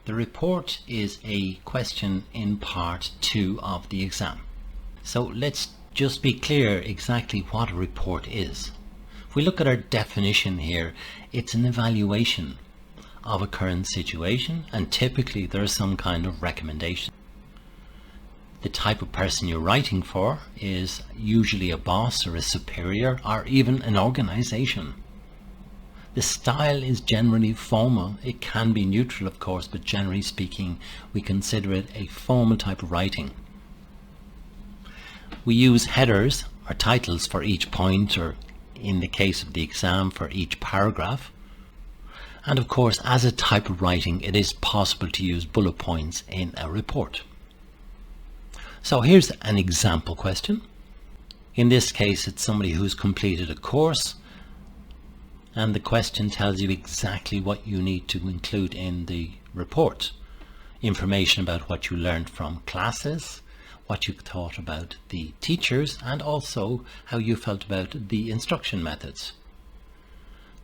The report is a question in part 2 of the exam. So let's just be clear exactly what a report is. If we look at our definition here, it's an evaluation of a current situation, and typically there's some kind of recommendation. The type of person you're writing for is usually a boss or a superior or even an organization. The style is generally formal. It can be neutral, of course, but generally speaking, we consider it a formal type of writing. We use headers or titles for each point, or in the case of the exam, for each paragraph. And of course, as a type of writing, it is possible to use bullet points in a report. So here's an example question. In this case, it's somebody who's completed a course, and the question tells you exactly what you need to include in the report. Information about what you learned from classes, what you thought about the teachers, and also how you felt about the instruction methods.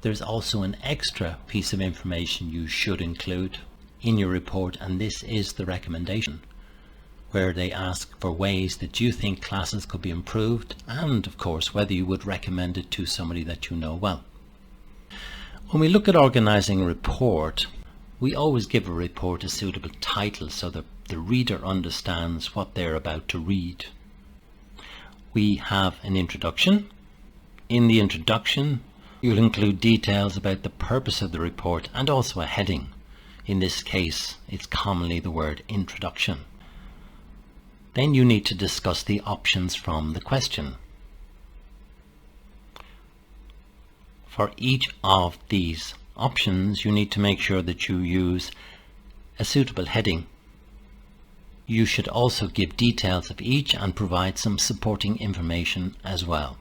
There's also an extra piece of information you should include in your report, and this is the recommendation, where they ask for ways that you think classes could be improved, and of course whether you would recommend it to somebody that you know well. When we look at organizing a report, we always give a report a suitable title so that the reader understands what they're about to read. We have an introduction. In the introduction, you'll include details about the purpose of the report and also a heading. In this case, it's commonly the word introduction. Then you need to discuss the options from the question. For each of these options, you need to make sure that you use a suitable heading. You should also give details of each and provide some supporting information as well.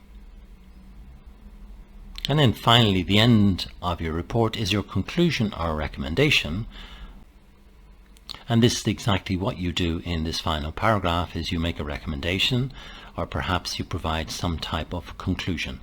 And then finally, the end of your report is your conclusion or recommendation. And this is exactly what you do in this final paragraph, is you make a recommendation, or perhaps you provide some type of conclusion.